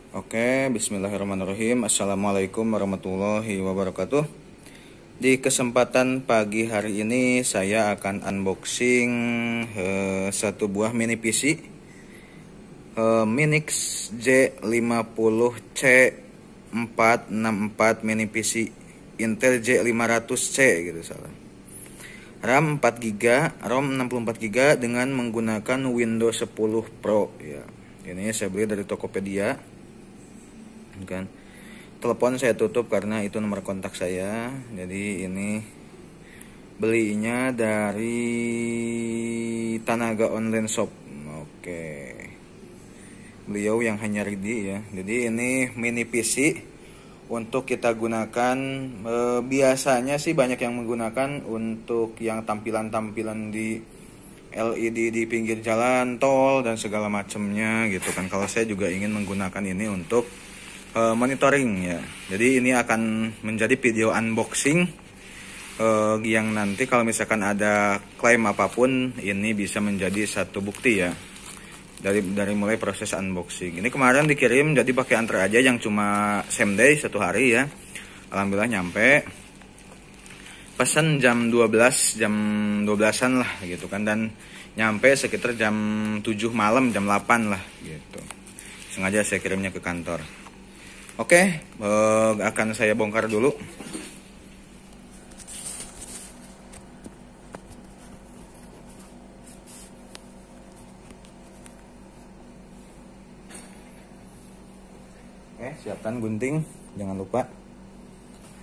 Oke, bismillahirrahmanirrahim. Assalamualaikum warahmatullahi wabarakatuh. Di kesempatan pagi hari ini saya akan unboxing satu buah mini PC Minix J50C464 mini PC Intel J500C gitu salah. RAM 4GB, ROM 64GB dengan menggunakan Windows 10 Pro ya. Ini saya beli dari Tokopedia. Kan telepon saya tutup karena itu nomor kontak saya. Jadi ini belinya dari Tanaga Online Shop. Oke, beliau yang hanya ready ya. Jadi ini mini PC untuk kita gunakan. Biasanya sih banyak yang menggunakan untuk yang tampilan-tampilan di LED di pinggir jalan tol dan segala macamnya gitu kan. Kalau saya juga ingin menggunakan ini untuk monitoring ya. Jadi ini akan menjadi video unboxing yang nanti kalau misalkan ada klaim apapun ini bisa menjadi satu bukti ya. Dari mulai proses unboxing. Ini kemarin dikirim jadi pakai antar aja yang cuma same day 1 hari ya. Alhamdulillah nyampe. Pesan jam 12-an lah gitu kan, dan nyampe sekitar jam 7 malam, jam 8 lah gitu. Sengaja saya kirimnya ke kantor. Oke, akan saya bongkar dulu. Oke, siapkan gunting, jangan lupa.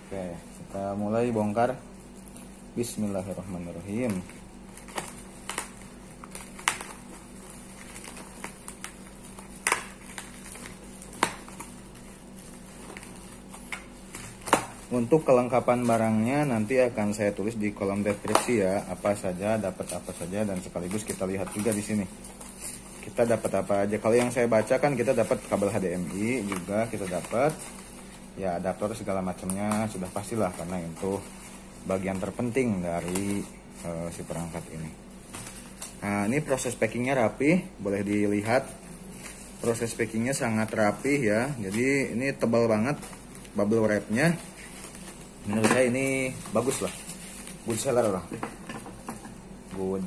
Oke, kita mulai bongkar. Bismillahirrahmanirrahim. Untuk kelengkapan barangnya nanti akan saya tulis di kolom deskripsi ya, apa saja, dapat apa saja, dan sekaligus kita lihat juga di sini. Kita dapat apa aja. Kalau yang saya baca kan kita dapat kabel HDMI juga, kita dapat ya adaptor segala macamnya, sudah pastilah karena itu bagian terpenting dari si perangkat ini. Nah, ini proses packingnya rapi, boleh dilihat. Proses packingnya sangat rapi ya. Jadi ini tebal banget bubble wrapnya. Menurut saya ini bagus lah, good seller lah, good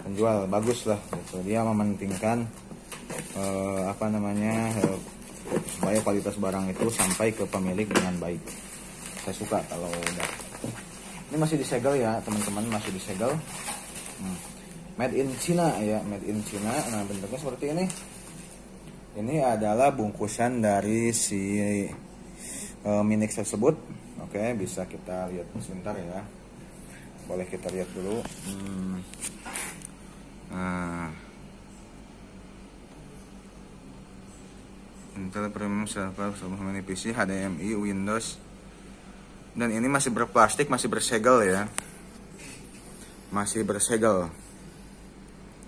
penjual bagus lah gitu. Dia mementingkan supaya kualitas barang itu sampai ke pemilik dengan baik. Saya suka kalau udah. Ini masih disegel ya teman-teman, masih disegel. Made in China ya, made in China. Nah, bentuknya seperti ini. Ini adalah bungkusan dari si Minix tersebut. Oke, bisa kita lihat sebentar ya. Boleh kita lihat dulu. Intel Premium Server Mini PC HDMI Windows. Dan ini masih berplastik, masih bersegel ya. Masih bersegel.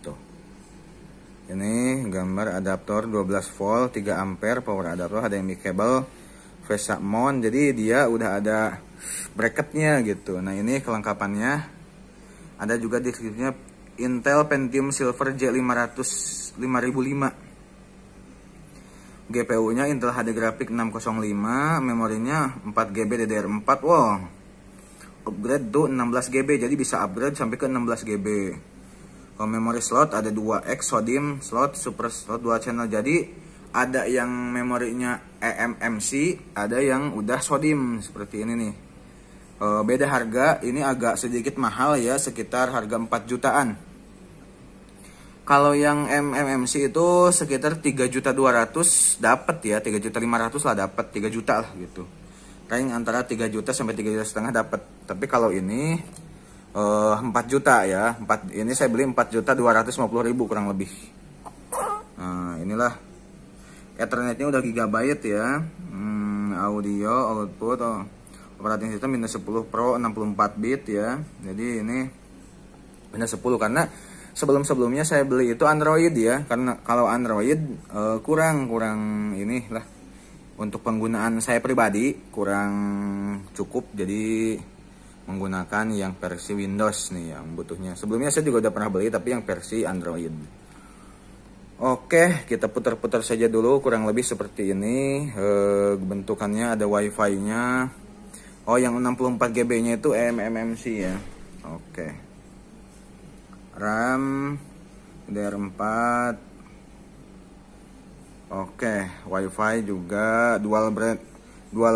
Tuh. Ini gambar adaptor 12 volt 3 ampere power adaptor HDMI cable face mount. Jadi dia udah ada bracketnya gitu. Nah, ini kelengkapannya. Ada juga deskripsinya Intel Pentium Silver J500 5005. GPU-nya Intel HD Graphics 605, memorinya 4GB DDR4. Wow. Upgrade tuh 16GB, jadi bisa upgrade sampai ke 16GB. Kalau memory slot ada 2X SODIMM slot, super slot 2 channel. Jadi ada yang memorinya eMMC, ada yang udah SODIMM seperti ini nih. Beda harga, ini agak sedikit mahal ya, sekitar harga 4 jutaan. Kalau yang eMMC itu sekitar 3.200.000 dapat ya, 3.500.000 lah dapat, 3 juta lah gitu. Range antara 3 juta sampai 3,5 juta dapat. Tapi kalau ini 4 juta ya. Ini saya beli 4.250.000 kurang lebih. Nah, inilah Ethernetnya udah gigabyte ya. Audio output operating system Windows 10 Pro 64 bit ya. Jadi ini Windows 10 karena sebelum-sebelumnya saya beli itu Android ya, karena kalau Android kurang ini lah untuk penggunaan saya pribadi kurang cukup, jadi menggunakan yang versi Windows nih yang butuhnya. Sebelumnya saya juga udah pernah beli tapi yang versi Android. Oke, kita putar-putar saja dulu, kurang lebih seperti ini. Bentukannya ada wifi-nya. Oh, yang 64 GB-nya itu eMMC ya. Oke. RAM DDR4. Oke, wifi juga dual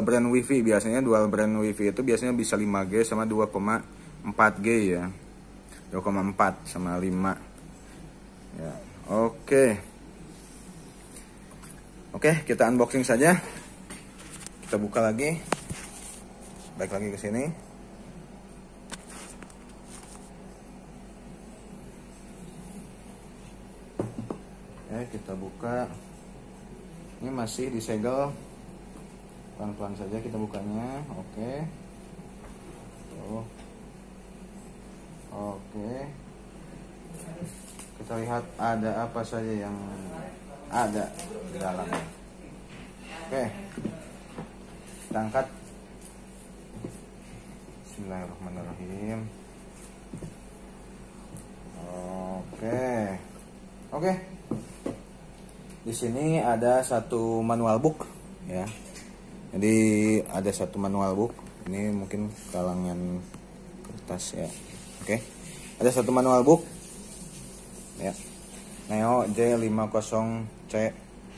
brand wifi. Biasanya dual brand wifi itu biasanya bisa 5G sama 2,4G ya. 2,4 sama 5 ya. Oke, kita unboxing saja. Kita buka lagi. Baik lagi ke sini. Kita buka. Ini masih disegel. Pelan-pelan saja kita bukanya. Oke. Oke. Kita lihat ada apa saja yang ada di dalamnya. Oke. Kita angkat. Bismillahirrahmanirrahim. Oke. Di sini ada satu manual book ya. Jadi ada satu manual book. Ini mungkin kalangan kertas ya. Oke. Ada satu manual book ya. Neo J50C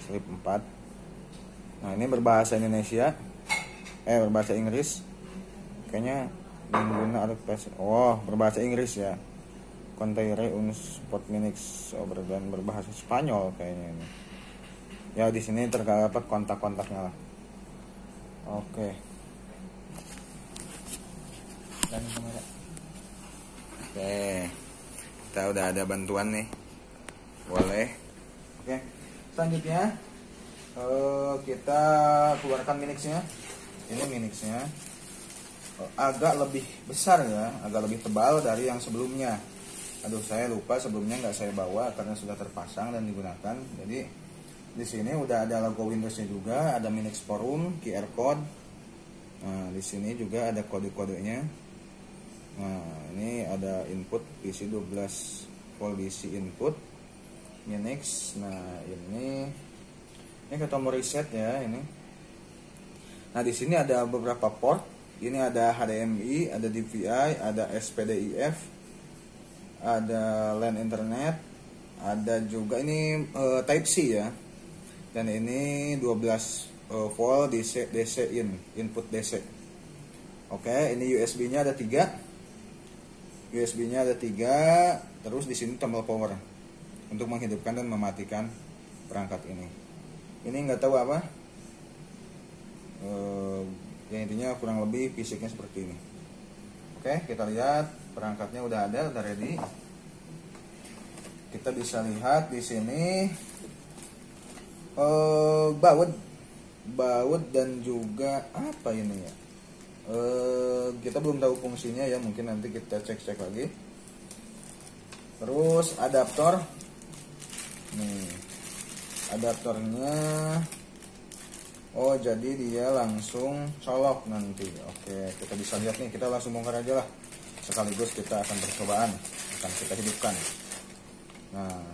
slip 4. Nah, ini berbahasa Indonesia. Berbahasa Inggris. Kayaknya pengguna berbahasa Inggris ya. Contaire un spot minix dan berbahasa Spanyol kayaknya ini. Ya, di sini terdapat kontak-kontaknya lah. Oke. Dan kamera. Oke. Kita udah ada bantuan nih. Boleh. Oke. Selanjutnya kita keluarkan minixnya. Ini minixnya. Agak lebih besar ya, agak lebih tebal dari yang sebelumnya. Aduh, saya lupa sebelumnya nggak saya bawa karena sudah terpasang dan digunakan. Jadi di sini udah ada logo Windowsnya juga, ada Minix Forum, QR code. Nah, di sini juga ada kode-kodenya. Nah, ini ada input PC 12 volt DC input Minix. Nah, ini ke tombol reset ya ini. Nah, di sini ada beberapa port. Ini ada HDMI, ada DVI, ada SPDIF, ada LAN internet, ada juga ini Type C ya. Dan ini 12 volt DC input DC. Oke, ini USB-nya ada 3. USB-nya ada 3, terus di sini tombol power untuk menghidupkan dan mematikan perangkat ini. Ini nggak tahu apa. Ya intinya kurang lebih fisiknya seperti ini. Oke, kita lihat perangkatnya udah ada, udah ready. Kita bisa lihat di sini baut dan juga apa ini ya? Kita belum tahu fungsinya ya, mungkin nanti kita cek lagi. Terus adaptor. Nih, adaptornya. Oh, jadi dia langsung colok nanti. Oke, kita bisa lihat nih, kita langsung bongkar aja lah. Sekaligus kita akan percobaan, akan kita hidupkan. Nah,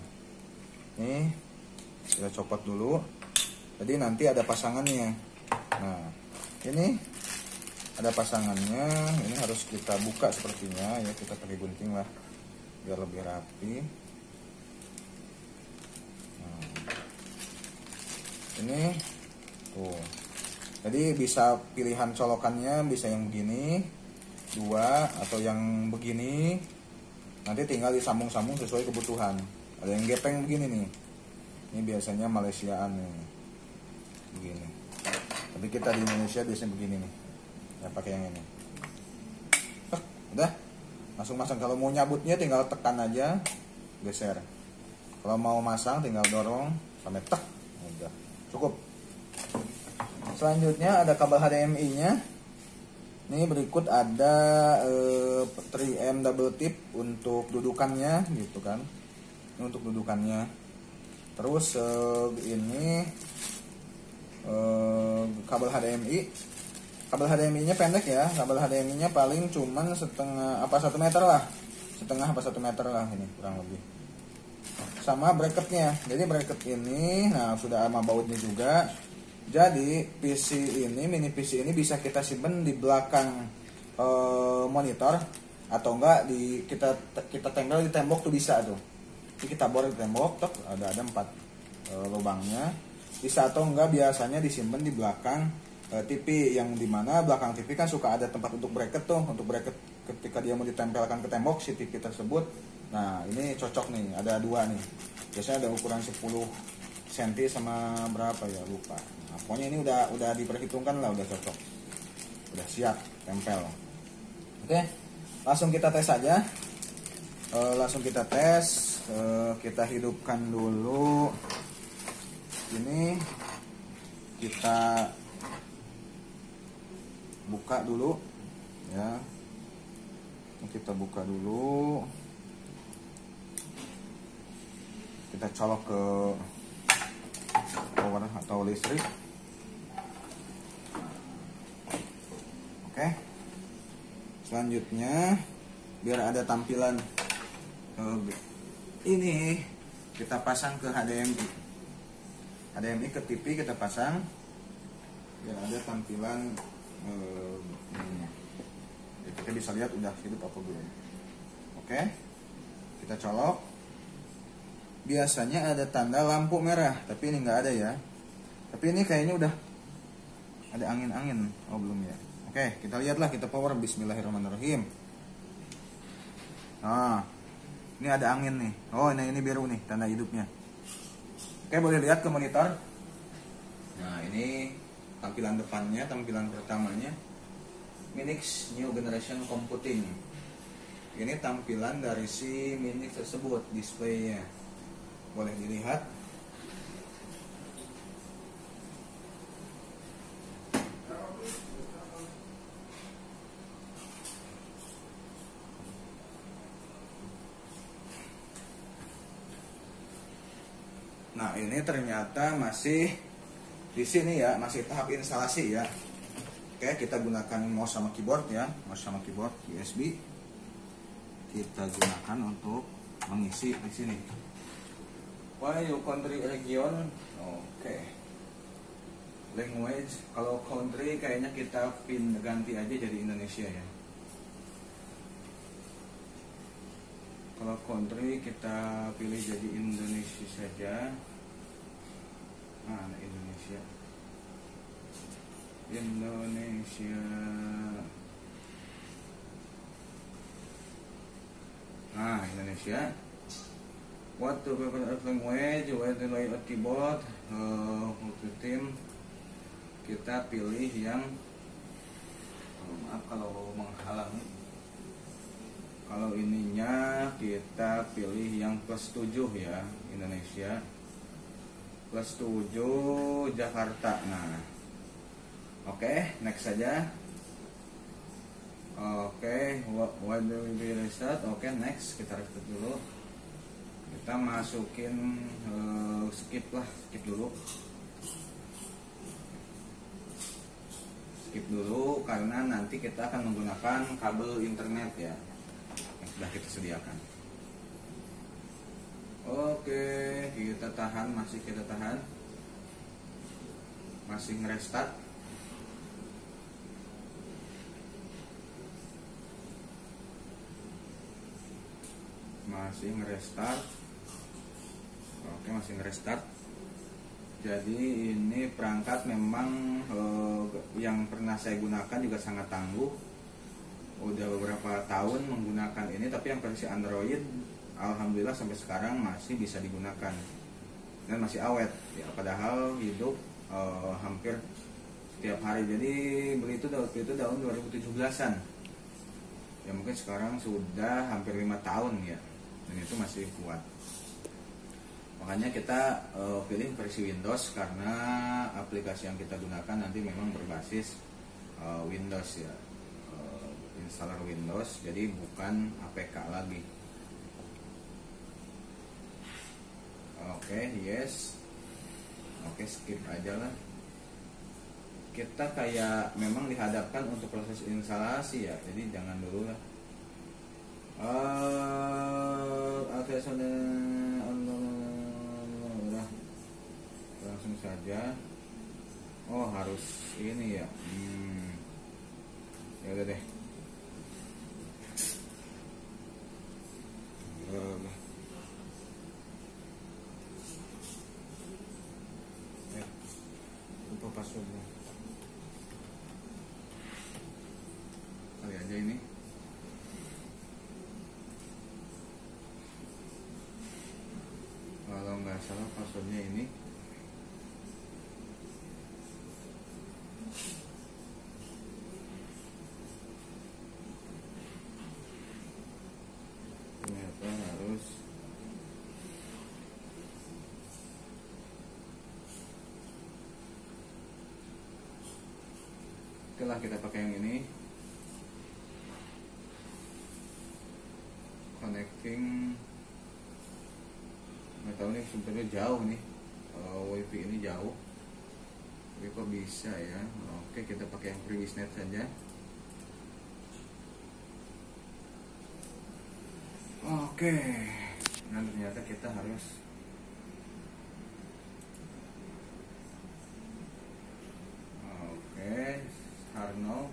ini kita copot dulu. Jadi nanti ada pasangannya. Nah, ini ada pasangannya. Ini harus kita buka sepertinya ya, kita pakai gunting lah biar lebih rapi. Nah, ini tuh. Jadi bisa pilihan colokannya, bisa yang begini 2 atau yang begini. Nanti tinggal disambung-sambung sesuai kebutuhan. Ada yang gepeng begini nih. Ini biasanya Malaysiaan nih. Begini. Tapi kita di Indonesia biasanya begini nih. Ya pakai yang ini. Udah. Langsung masang. Kalau mau nyabutnya tinggal tekan aja, geser. Kalau mau masang tinggal dorong sampai tek. Udah. Cukup. Selanjutnya ada kabel HDMI-nya. Ini berikut ada 3M double tip untuk dudukannya gitu kan. Ini untuk dudukannya. Terus ini kabel HDMI. Kabel HDMI-nya pendek ya. Kabel HDMI-nya paling cuman 1 meter lah. 1,5 apa 1 meter lah ini kurang lebih. 1 sama bracketnya. Jadi bracket ini, nah sudah sama bautnya juga. Jadi mini PC ini bisa kita simpan di belakang monitor, atau enggak kita tempel di tembok tuh bisa tuh. Jadi kita bor di tembok, tuh ada 4 lubangnya. Bisa atau enggak biasanya disimpan di belakang TV, yang dimana belakang TV kan suka ada tempat untuk bracket tuh, untuk bracket ketika dia mau ditempelkan ke tembok si TV tersebut. Nah ini cocok nih, ada 2 nih, biasanya ada ukuran 10 cm sama berapa ya lupa. Nah, pokoknya ini udah diperhitungkan lah, udah cocok, udah siap tempel. Oke, langsung kita tes aja. Kita hidupkan dulu ini, kita buka dulu ya. Kita buka dulu, kita colok ke power atau listrik. Oke, selanjutnya biar ada tampilan ini, kita pasang ke HDMI ke TV, kita pasang biar ada tampilan ini. Kita bisa lihat udah hidup apa belum. Oke, kita colok. Biasanya ada tanda lampu merah, tapi ini nggak ada ya. Tapi ini kayaknya udah ada angin-angin. Oh belum ya. Oke, kita lihatlah, kita power. Bismillahirrahmanirrahim. Nah, ini ada angin nih. Oh ini biru nih tanda hidupnya. Oke, boleh lihat ke monitor. Nah ini tampilan depannya, tampilan pertamanya. Minix New Generation Computing. Ini tampilan dari si Minix tersebut, displaynya boleh dilihat. Nah ini ternyata masih di sini ya, masih tahap instalasi ya. Oke, kita gunakan mouse sama keyboard ya, mouse sama keyboard USB. Kita gunakan untuk mengisi di sini. Why you country region? Oke. Language, kalau country kayaknya kita ganti aja jadi Indonesia ya. Kalau country kita pilih jadi Indonesia saja. Nah, Indonesia. Nah, Indonesia. What to prepare of language, where to lay a keyboard, team. Kita pilih yang maaf kalau menghalangi. Kalau ininya kita pilih yang +7 ya, Indonesia. +7 Jakarta. Nah. Oke, next saja. Oke, what do we restart? Oke, next, kita restart dulu. Kita masukin skip dulu. Skip dulu karena nanti kita akan menggunakan kabel internet ya, yang sudah kita sediakan. Oke, kita tahan, masih ngerestart. Masih ngerestart. Jadi ini perangkat memang yang pernah saya gunakan juga sangat tangguh. Udah beberapa tahun menggunakan ini, tapi yang versi Android alhamdulillah sampai sekarang masih bisa digunakan dan masih awet ya, padahal hidup hampir setiap hari. Jadi beli itu tahun 2017-an. Ya mungkin sekarang sudah hampir 5 tahun ya. Dan itu masih kuat. Makanya kita pilih versi Windows karena aplikasi yang kita gunakan nanti memang berbasis Windows ya, installer Windows, jadi bukan APK lagi. Oke, yes. Oke, skip aja lah. Kita kayak memang dihadapkan untuk proses instalasi ya, jadi jangan dulu lah. langsung saja. Oh harus ini ya. Ya udah deh. Ya, lupa passwordnya. Kali aja ini. Kalau nggak salah passwordnya ini. Ternyata harus oke lah, kita pakai yang ini. Connecting. Nggak tahu nih, sebenarnya jauh nih kalau wifi ini jauh, tapi kok bisa ya. Oke, kita pakai yang FreeBSD saja. Oke, nah ternyata kita harus start now.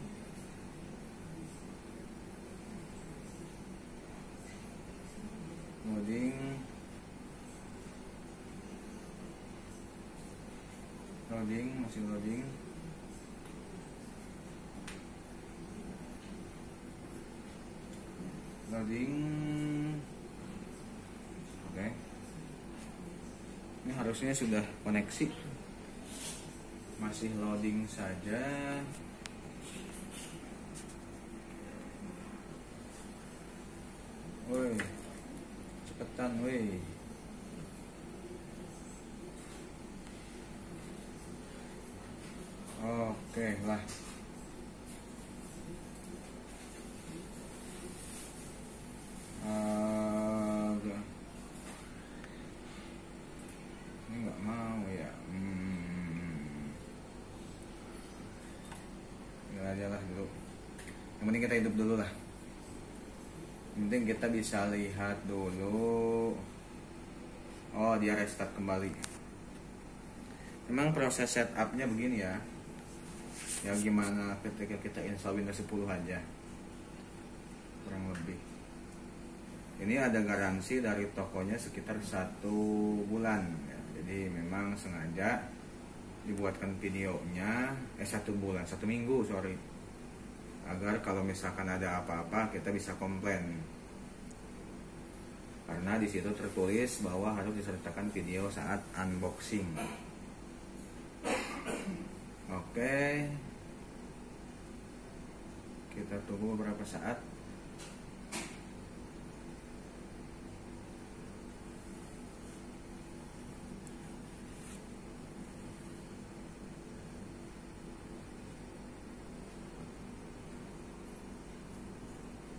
Loading, masih loading. Oke. Ini harusnya sudah koneksi. Masih loading saja. Woi, cepetan woi. Oke lah. Ini nggak mau ya. Ya aja lah dulu. Yang penting kita hidup dulu lah. Yang penting kita bisa lihat dulu. Oh, dia restart kembali. Memang proses setupnya begini ya. Ya gimana ketika kita install Windows 10 aja. Kurang lebih. Ini ada garansi dari tokonya sekitar 1 bulan ya. Jadi memang sengaja dibuatkan videonya 1 bulan, 1 minggu sorry, agar kalau misalkan ada apa-apa kita bisa komplain, karena di situ tertulis bahwa harus disertakan video saat unboxing. Oke, kita tunggu beberapa saat.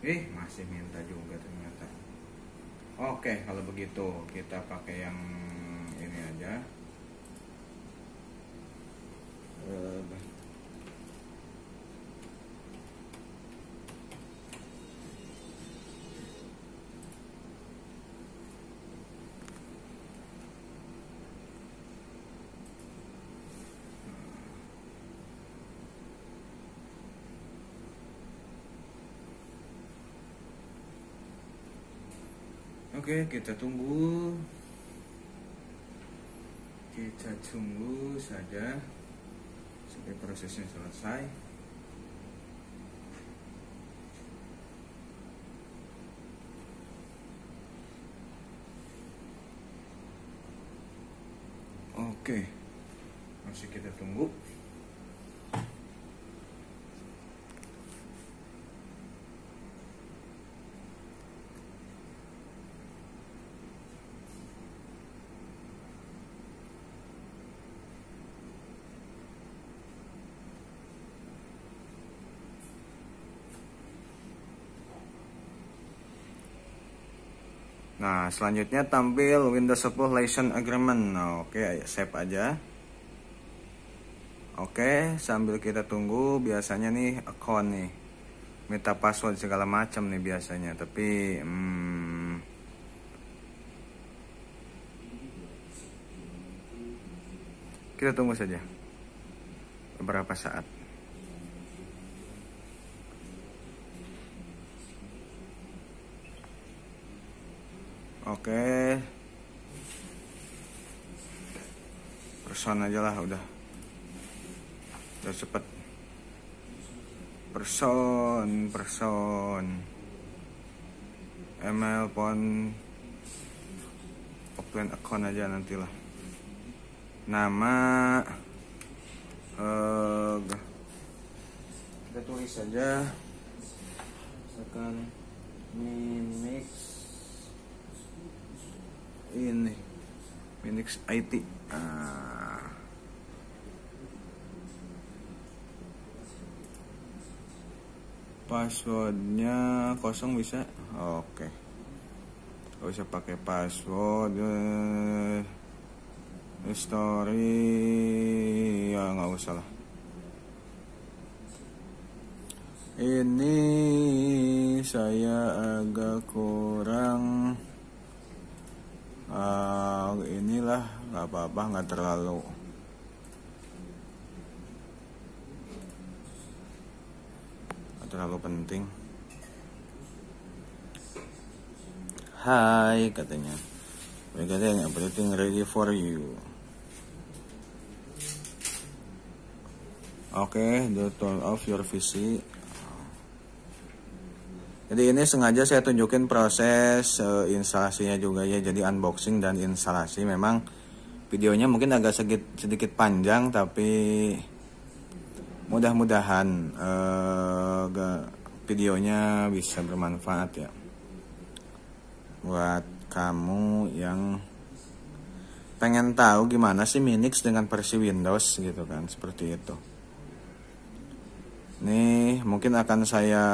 Masih minta juga ternyata. Oke, kalau begitu kita pakai yang ini aja. Oke, kita tunggu. Kita tunggu saja sampai prosesnya selesai. Oke, masih kita tunggu. Nah, selanjutnya tampil Windows 10 License Agreement. Nah, oke, save aja. Oke, sambil kita tunggu, biasanya nih account nih minta password segala macam nih biasanya, tapi Kita tunggu saja beberapa saat. Oke, person aja lah, udah cepet. Person email, phone, offline account aja nantilah. Nama kita tulis saja misalkan Minix ini, Minix IT. Passwordnya kosong bisa. Oke, gak usah pakai password. History ya nggak usah lah. Ini saya agak kurang. Inilah nggak apa-apa, nggak terlalu. Terlalu penting. Hai katanya. We got everything ready for you. Oke, do turn off your PC. Jadi ini sengaja saya tunjukin proses instalasinya juga ya. Jadi unboxing dan instalasi. Memang videonya mungkin agak sedikit panjang, tapi mudah-mudahan videonya bisa bermanfaat ya buat kamu yang pengen tahu gimana sih Minix dengan versi Windows gitu kan, seperti itu. Nih mungkin akan saya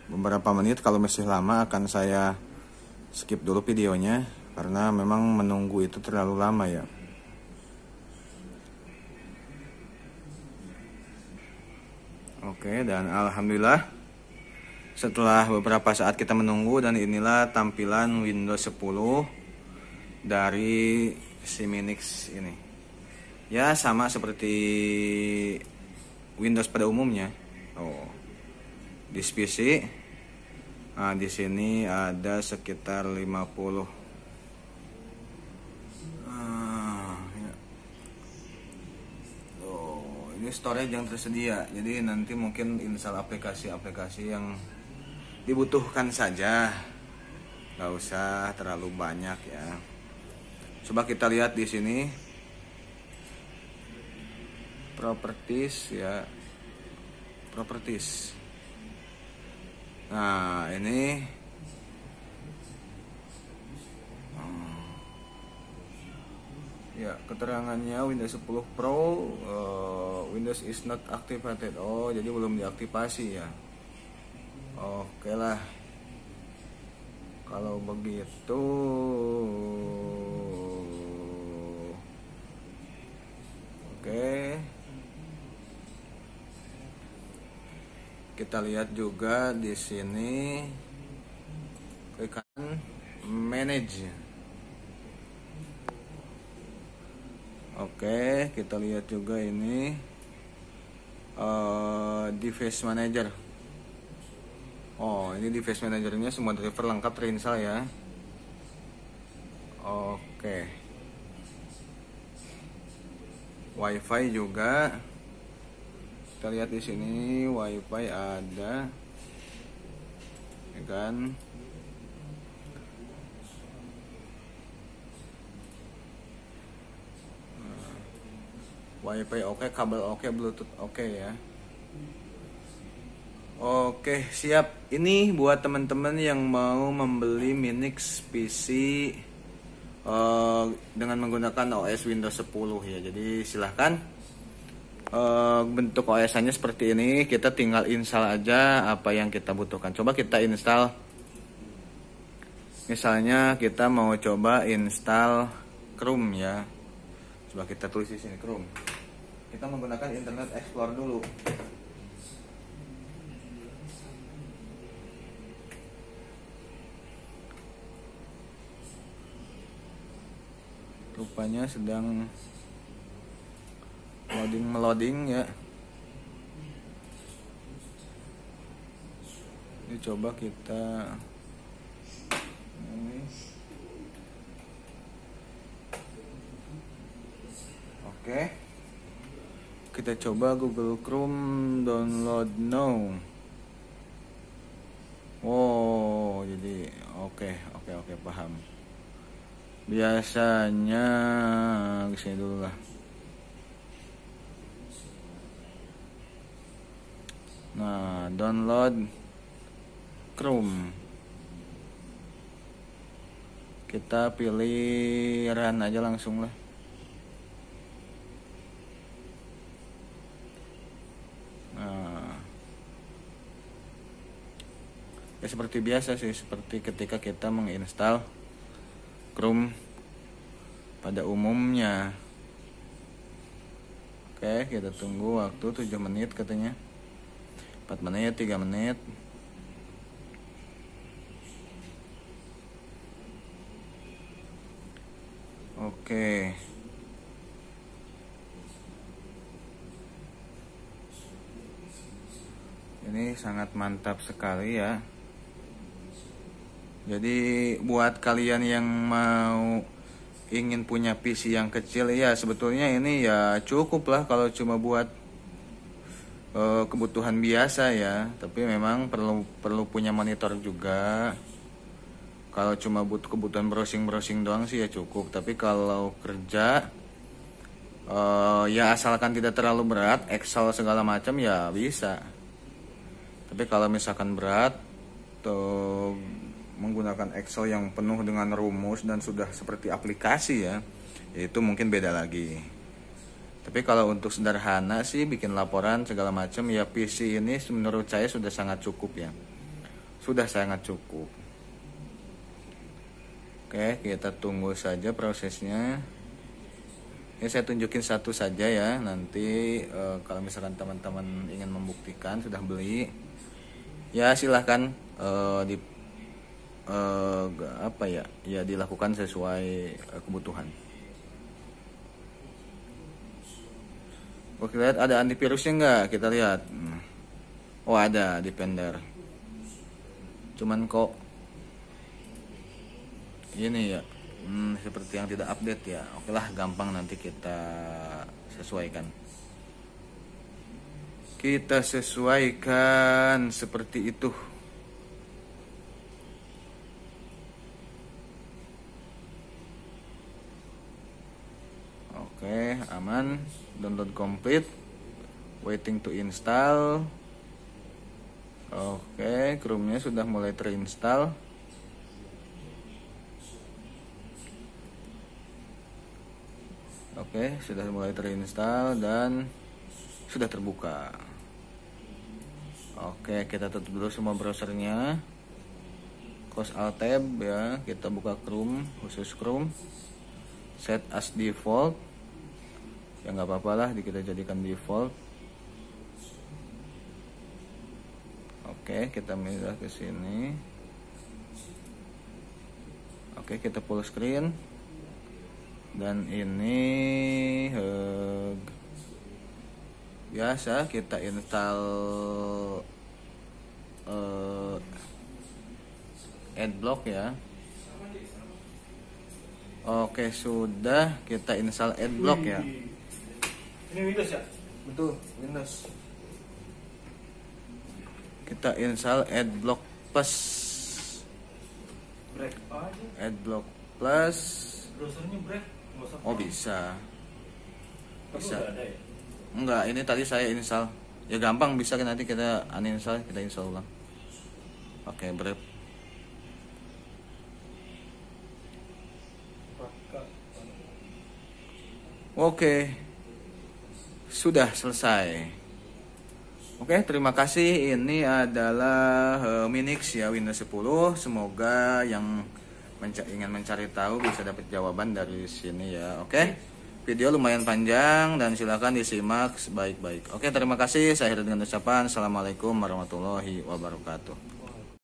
beberapa menit, kalau masih lama akan saya skip dulu videonya karena memang menunggu itu terlalu lama ya. Oke, dan alhamdulillah setelah beberapa saat kita menunggu, dan inilah tampilan Windows 10 dari si Minix ini. Ya sama seperti Windows pada umumnya. Di PC, nah di sini ada sekitar 50. Ini storage yang tersedia, jadi nanti mungkin install aplikasi-aplikasi yang dibutuhkan saja, nggak usah terlalu banyak ya. Coba kita lihat di sini properties ya, properties. Nah ini ya keterangannya Windows 10 Pro, Windows is not activated. Oh jadi belum diaktifasi ya. Oke lah, kalau begitu oke. Kita lihat juga di sini, klik manage. Oke, kita lihat juga ini device manager. Oh, ini device manajernya semua driver lengkap terinstall ya. Oke. WiFi juga. Kita lihat di sini WiFi ada, ya kan? WiFi oke, kabel oke, Bluetooth oke ya. Oke, siap. Ini buat teman-teman yang mau membeli Minix PC dengan menggunakan OS Windows 10 ya. Jadi silahkan. Bentuk OS-nya seperti ini. Kita tinggal install aja apa yang kita butuhkan. Coba kita install. Misalnya kita mau coba install Chrome ya. Coba kita tulis di sini Chrome. Kita menggunakan Internet Explorer dulu. Rupanya sedang Loading ya. Ini coba kita ini. Oke. Kita coba Google Chrome download now. Oh, jadi oke, paham. Biasanya kesini dulu lah. Nah, download Chrome. Kita pilih run aja langsung lah. Nah, ya seperti biasa sih, seperti ketika kita menginstal Chrome pada umumnya. Oke, kita tunggu waktu 7 menit katanya. 4 menit, 3 menit. Oke. Ini sangat mantap sekali ya. Jadi buat kalian yang mau ingin punya PC yang kecil ya, sebetulnya ini ya cukup lah kalau cuma buat kebutuhan biasa ya. Tapi memang perlu punya monitor juga. Kalau cuma butuh kebutuhan browsing doang sih ya cukup. Tapi kalau kerja ya asalkan tidak terlalu berat, Excel segala macam ya bisa. Tapi kalau misalkan berat tuh menggunakan Excel yang penuh dengan rumus dan sudah seperti aplikasi ya, itu mungkin beda lagi. Tapi kalau untuk sederhana sih bikin laporan segala macam ya, PC ini menurut saya sudah sangat cukup ya. Sudah sangat cukup. Oke, kita tunggu saja prosesnya. Ini saya tunjukin satu saja ya. Nanti kalau misalkan teman-teman ingin membuktikan sudah beli, ya silahkan ya dilakukan sesuai kebutuhan. Oke, lihat ada antivirusnya nggak? Kita lihat. Oh, ada Defender. Cuman kok ini ya seperti yang tidak update ya. Oke lah, gampang, nanti kita sesuaikan. Kita sesuaikan seperti itu. Oke, aman. Download complete. Waiting to install. Oke, Chrome-nya sudah mulai terinstall. Oke, sudah mulai terinstall dan sudah terbuka. Oke, kita tutup dulu semua browsernya. Close Alt Tab ya, kita buka Chrome, khusus Chrome. Set as default. Ya nggak apa-apa lah, kita jadikan default. Oke, kita pindah ke sini. Oke, kita full screen. Dan ini biasa kita install Adblock ya. Oke, sudah kita install Adblock ya. Ini Windows ya? Betul, Windows. Kita install Adblock Plus. Break aja. Adblock Plus. Browsernya break. Oh, bisa. Bisa. Ada ya? Enggak, ini tadi saya install. Ya gampang, bisa kan, nanti kita uninstall, kita install ulang. Oke, break. Oke. Sudah selesai. Oke, terima kasih. Ini adalah Minix ya, Windows 10. Semoga yang ingin mencari tahu bisa dapat jawaban dari sini ya. Oke. Video lumayan panjang dan silakan disimak baik-baik. Oke, terima kasih. Saya akhiri dengan ucapan Assalamualaikum warahmatullahi wabarakatuh.